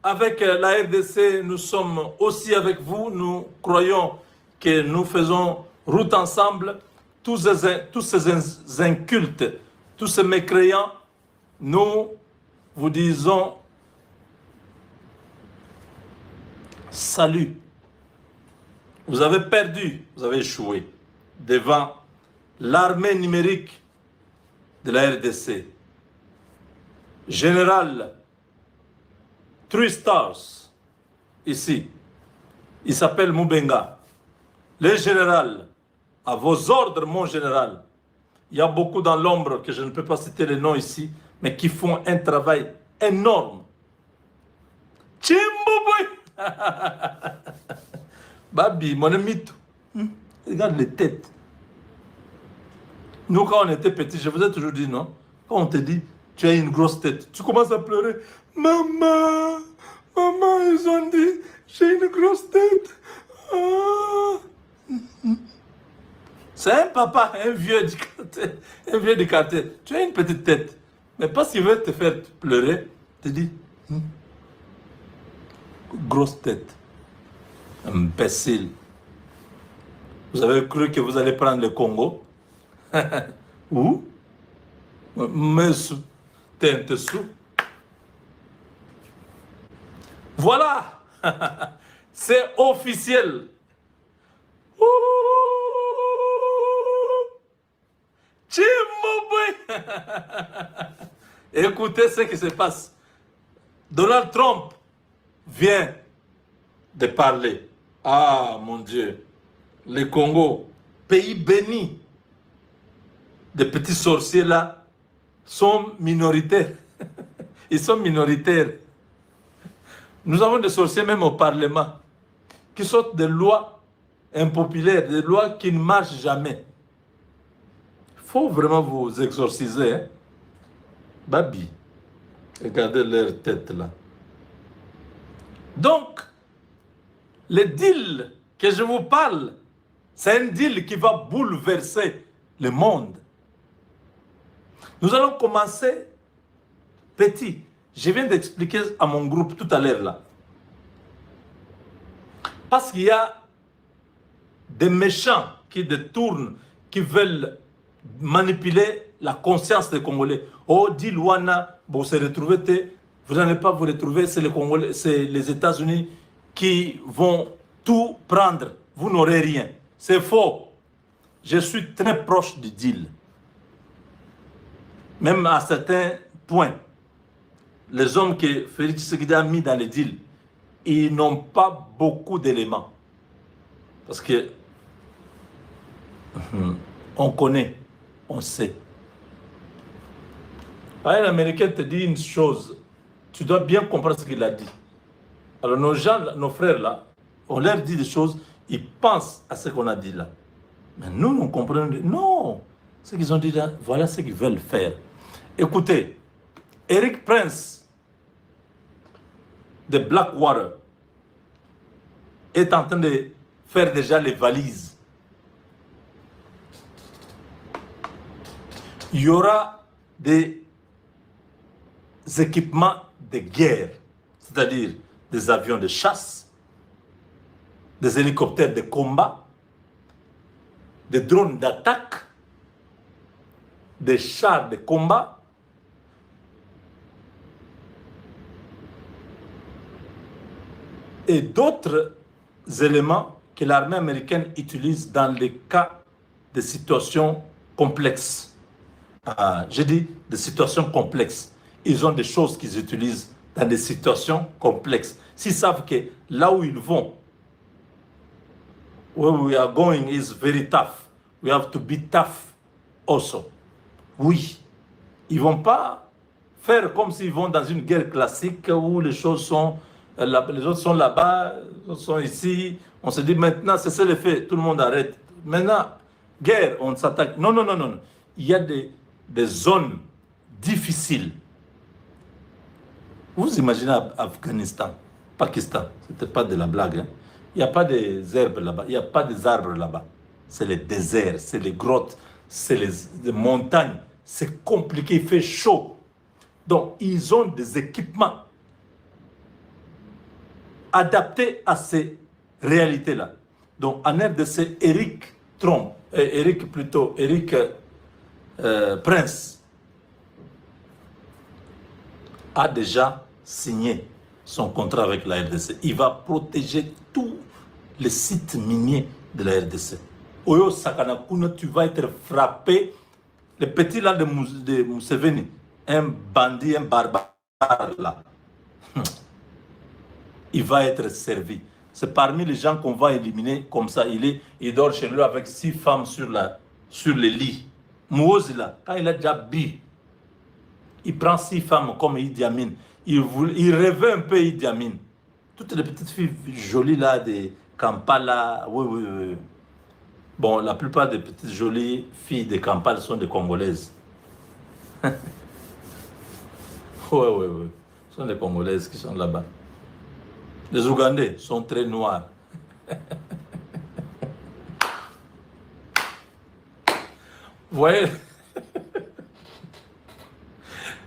avec la RDC, nous sommes aussi avec vous. Nous croyons que nous faisons route ensemble. Tous ces incultes, tous ces mécréants, nous vous disons salut. Vous avez perdu, vous avez échoué devant l'armée numérique de la RDC. Général 3 Stars, ici, il s'appelle Mubenga. Le général, à vos ordres, mon général. Il y a beaucoup dans l'ombre, que je ne peux pas citer les noms ici, mais qui font un travail énorme. Chimboubouy. Babi, mon ami, regarde les têtes. Nous, quand on était petits, je vous ai toujours dit, non? Quand on te dit, tu as une grosse tête, tu commences à pleurer. Maman, maman, ils ont dit, j'ai une grosse tête. Ah. C'est un papa, un vieux du quartier. Tu as une petite tête. Mais parce qu'il veut te faire pleurer, te dit, grosse tête. Imbécile. Vous avez cru que vous allez prendre le Congo? Où? Mais teinte sous. Voilà. C'est officiel. Écoutez ce qui se passe. Donald Trump vient de parler. Ah mon Dieu. Le Congo, pays béni. Des petits sorciers là sont minoritaires. Ils sont minoritaires. Nous avons des sorciers même au Parlement qui sortent des lois impopulaires, des lois qui ne marchent jamais. Il faut vraiment vous exorciser. Hein? Babi, regardez leur tête là. Donc, le deal que je vous parle, c'est un deal qui va bouleverser le monde. Nous allons commencer petit. Je viens d'expliquer à mon groupe tout à l'heure là. Parce qu'il y a des méchants qui détournent, qui veulent manipuler la conscience des Congolais. Oh, dit Luana, vous se retrouvez, vous n'allez pas vous retrouver, c'est les Congolais, c'est les États-Unis qui vont tout prendre. Vous n'aurez rien. C'est faux. Je suis très proche du deal. Même à certains points, les hommes que Félix Tshisekedi a mis dans le deal, ils n'ont pas beaucoup d'éléments. Parce que on connaît, on sait. Un Américain te dit une chose, tu dois bien comprendre ce qu'il a dit. Alors nos gens, nos frères là, on leur dit des choses, ils pensent à ce qu'on a dit là. Mais nous, nous comprenons. Non, ce qu'ils ont dit là, voilà ce qu'ils veulent faire. Écoutez, Eric Prince de Blackwater est en train de faire déjà les valises. Il y aura des équipements de guerre, c'est-à-dire des avions de chasse, des hélicoptères de combat, des drones d'attaque, des chars de combat, et d'autres éléments que l'armée américaine utilise dans les cas de situations complexes. Je dis des situations complexes. Ils ont des choses qu'ils utilisent dans des situations complexes. S'ils savent que là où ils vont, where we are going is very tough. We have to be tough also. Oui, ils ne vont pas faire comme s'ils vont dans une guerre classique où les choses sont, les autres sont là-bas, les autres sont ici. On se dit maintenant, c'est ça le fait, tout le monde arrête. Maintenant, guerre, on s'attaque. Non, non, non, non. Il y a des zones difficiles. Vous imaginez Afghanistan, Pakistan, ce n'était pas de la blague. Hein? Il n'y a pas des herbes là-bas, il n'y a pas des arbres là-bas. C'est les déserts, c'est les grottes, c'est les montagnes. C'est compliqué, il fait chaud. Donc, ils ont des équipements adapté à ces réalités-là. Donc, en RDC, Eric Prince a déjà signé son contrat avec la RDC. Il va protéger tous les sites miniers de la RDC. Oyo Sakanakuna, tu vas être frappé. Le petit là de Museveni, un bandit, un barbare là, il va être servi. C'est parmi les gens qu'on va éliminer comme ça. Il dort chez lui avec 6 femmes sur le lit. Mouozi là, quand il a déjà bu, il prend 6 femmes comme Idi Amin. Il rêvait un peu Idi Amin. Toutes les petites filles jolies là, des Kampala, oui. Bon, la plupart des petites jolies filles de Kampala sont des Congolaises. Oui. Ce sont des Congolaises qui sont là-bas. Les Ougandais sont très noirs. Vous voyez,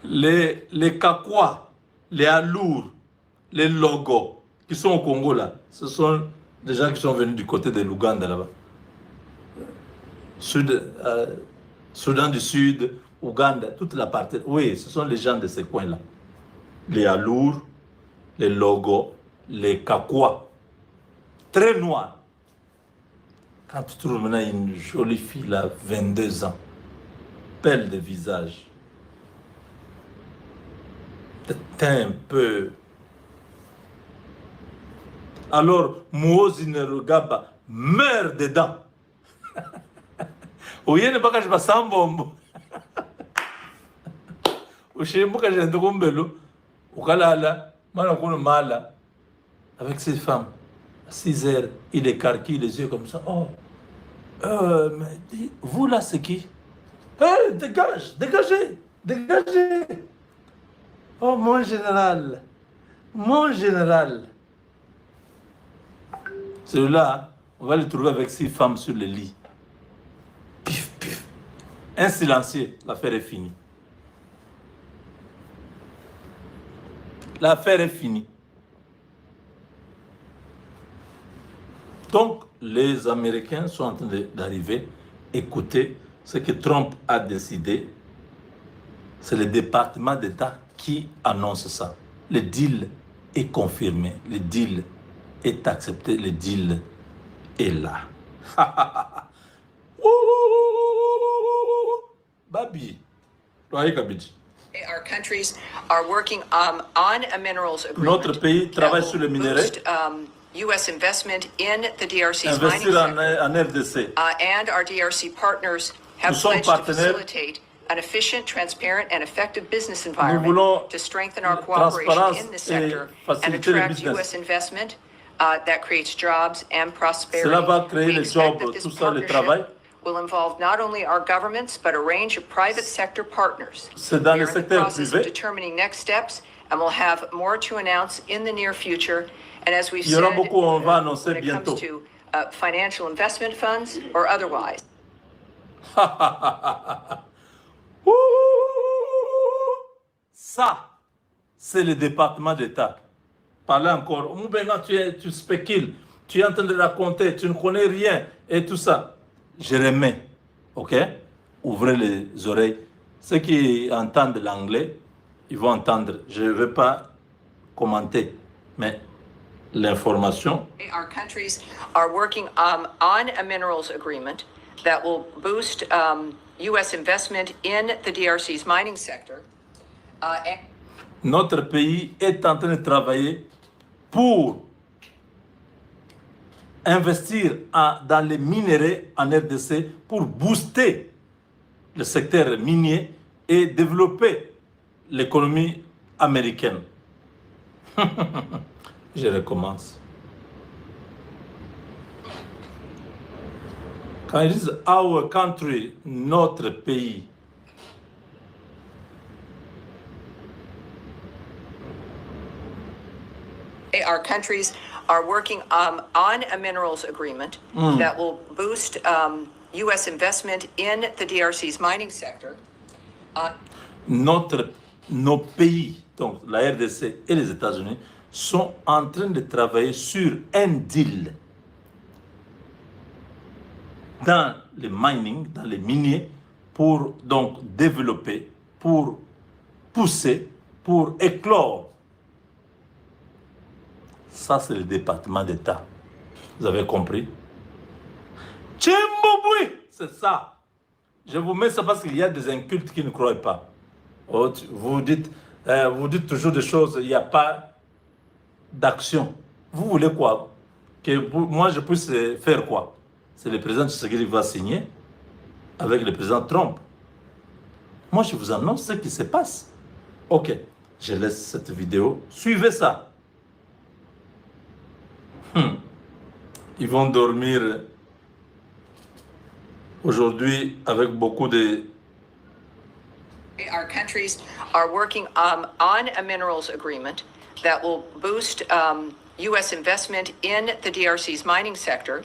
les Kakwa, les Alours, les Logos qui sont au Congo là, ce sont des gens qui sont venus du côté de l'Ouganda là-bas. Soudan du Sud, Ouganda, toute la partie. Oui, ce sont les gens de ces coins-là. Les Alours, les Logos, les Kakwa. Très noirs. Quand tu trouves maintenant une jolie fille là, 22 ans, belle de visage, un peu. Alors, Mouozi Nerugaba meurt dedans. Oyene baka je basambombo. Ushimbuka je ndokumbelo. Ukalala, mana kono mala. Avec ses femmes, à 6 heures, il écarquille les yeux comme ça. Oh, mais vous là, c'est qui? Dégagez. Oh, mon général. Celui-là, on va le trouver avec 6 femmes sur le lit. Pif. Un silencieux, l'affaire est finie. L'affaire est finie. Donc, les Américains sont en train d'arriver. Écoutez, ce que Trump a décidé, c'est le département d'État qui annonce ça. Le deal est confirmé, le deal est accepté, le deal est là. Babi, Our countries are working on a minerals agreement. Notre pays travaille sur le minerai. U.S. investment in the DRC's Investir mining sector, en RDC. And our DRC partners have Nous sommes pledged to partenaires. facilitate an efficient, transparent, and effective business Nous environment voulons to strengthen our cooperation in this sector et and faciliter le attract business. U.S. investment that creates jobs and prosperity. Cela va créer We les expect jobs, that this tout ça, le partnership travail. will involve not only our governments, but a range of private sector partners. C'est dans We le are in the secteur process privé. of determining next steps, and we'll have more to announce in the near future. And as we've Il y aura said, beaucoup, on va annoncer when it bientôt. comes to financial investment funds or otherwise. Ça, c'est le département d'État. Parlez encore. Moubenga, tu spécules. Tu es en train de raconter. Tu ne connais rien. Et tout ça. Je remets. OK? Ouvrez les oreilles. Ceux qui entendent l'anglais, ils vont entendre. Je ne vais pas commenter. Mais l'information. Our countries are working on a minerals agreement that will boost U.S. investment in the DRC's mining sector. Notre pays est en train de travailler pour investir dans les minerais en RDC pour booster le secteur minier et développer l'économie américaine. Je recommence. Quand ils disent our country, notre pays, Our countries are working on a minerals agreement that will boost U.S. investment in the DRC's mining sector. nos pays, donc la RDC et les États-Unis, sont en train de travailler sur un deal dans le mining, dans les miniers, pour donc développer, pour pousser, pour éclore. Ça, c'est le département d'État. Vous avez compris? Tchimbouboui, c'est ça. Je vous mets ça parce qu'il y a des incultes qui ne croient pas. Vous dites toujours des choses, il n'y a pas d'action. Vous voulez quoi? Moi, je puisse faire quoi? C'est le président Tshisekedi qui va signer avec le président Trump. Moi, je vous annonce ce qui se passe. Ok, je laisse cette vidéo. Suivez ça. Ils vont dormir aujourd'hui avec beaucoup de... Our countries are working on a minerals agreement that will boost U.S. investment in the DRC's mining sector.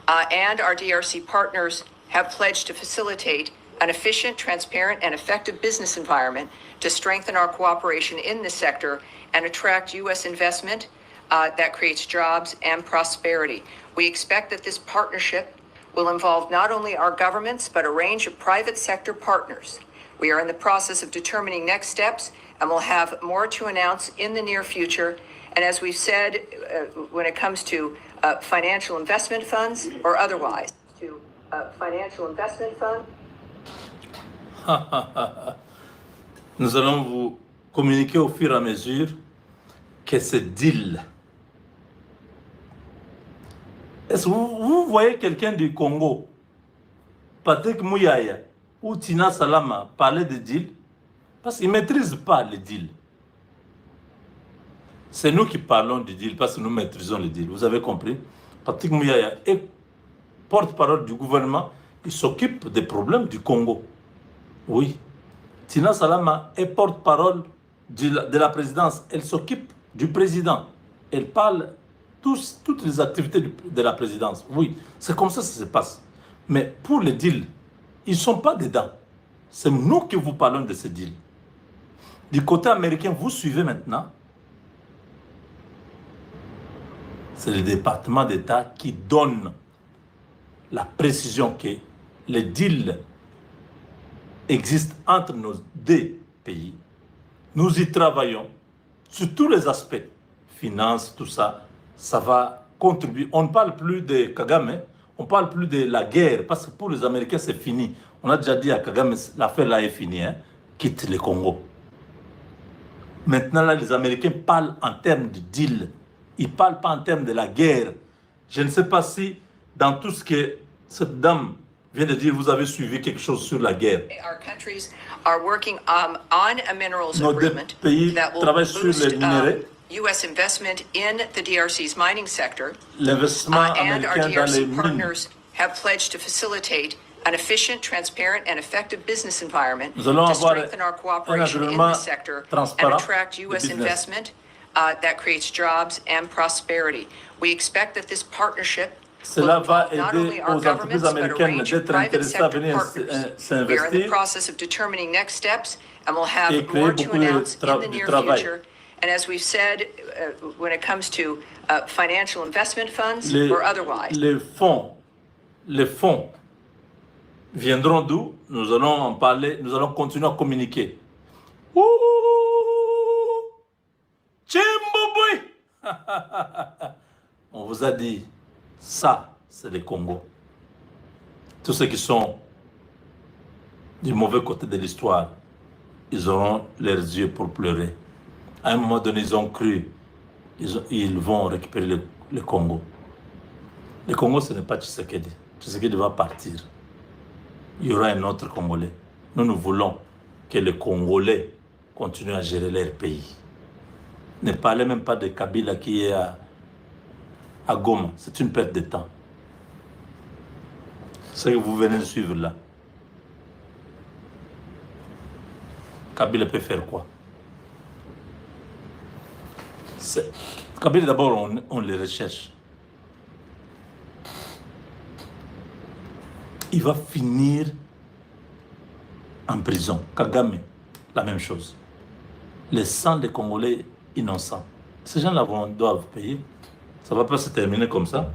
And our DRC partners have pledged to facilitate an efficient, transparent, and effective business environment to strengthen our cooperation in this sector and attract U.S. investment that creates jobs and prosperity. We expect that this partnership will involve not only our governments, but a range of private sector partners. We are in the process of determining next steps and we'll have more to announce in the near future. And as we've said, when it comes to financial investment funds or otherwise, financial investment funds. Nous allons vous communiquer au fur et à mesure que ce deal. Est-ce que vous voyez quelqu'un du Congo, Patrick Mouyaya ou Tina Salama, parler de deal? Parce qu'ils ne maîtrisent pas le deal. C'est nous qui parlons du deal parce que nous maîtrisons le deal. Vous avez compris? Patrick Mouyaya est porte-parole du gouvernement. Il s'occupe des problèmes du Congo. Oui. Tina Salama est porte-parole de la présidence. Elle s'occupe du président. Elle parle toutes les activités de la présidence. Oui, c'est comme ça que ça se passe. Mais pour le deal, ils ne sont pas dedans. C'est nous qui vous parlons de ce deal. Du côté américain, vous suivez maintenant. C'est le département d'État qui donne la précision que le deal existe entre nos deux pays. Nous y travaillons sur tous les aspects. Finances, tout ça, ça va contribuer. On ne parle plus de Kagame, on ne parle plus de la guerre, parce que pour les Américains, c'est fini. On a déjà dit à Kagame, l'affaire là est finie, hein, quitte le Congo. Maintenant, là, les Américains parlent en termes de deal. Ils ne parlent pas en termes de la guerre. Je ne sais pas si, dans tout ce que cette dame vient de dire, vous avez suivi quelque chose sur la guerre. Our countries are working on a minerals Nos deux agreement pays that will travaillent sur boost les minerais. U.S. investment in the DRC's mining sector. L'investissement And our américain dans les DRC mines. partners have pledged to facilitate an efficient, transparent, and effective business environment Nous allons to avoir strengthen our un cooperation in environnement this sector and transparent attract de U.S. business. investment that creates jobs and prosperity. We expect that this partnership will Cela va involve not aider only our aux governments, entreprises but a américaines range of d'être private intéressées à sector venir partners. We are in the s'investir process of determining next steps, and we'll have et créer more to beaucoup de announce in the near travail. future. And as we've said, when it comes to financial investment funds Les, or otherwise, les fonds viendront d'où? Nous allons en parler, nous allons continuer à communiquer. Ouh, Tchimbouboui. On vous a dit, ça, c'est le Congo. Tous ceux qui sont du mauvais côté de l'histoire, ils auront leurs yeux pour pleurer. À un moment donné, ils ont cru, ils vont récupérer le Congo. Le Congo, ce n'est pas Tshisekedi. Tshisekedi va partir. Il y aura un autre Congolais. Nous voulons que les Congolais continuent à gérer leur pays. Ne parlez même pas de Kabila qui est à Goma. C'est une perte de temps. Ce que vous venez de suivre là. Kabila peut faire quoi? Kabila, d'abord, on le recherche. Il va finir en prison. Kagame, la même chose. Le sang des Congolais innocents Ces gens-là doivent payer. Ça ne va pas se terminer comme ça.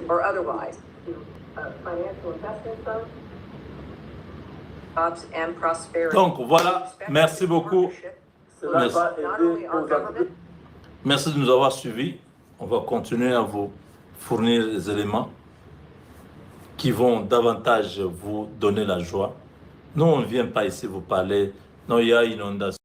Or otherwise. Financial investment fund. Jobs and prosperity. Donc voilà, merci beaucoup. Cela Merci. va aider aux entreprises. Merci de nous avoir suivis. On va continuer à vous fournir des éléments qui vont davantage vous donner la joie. Nous, on ne vient pas ici vous parler. Non, il y a inondation.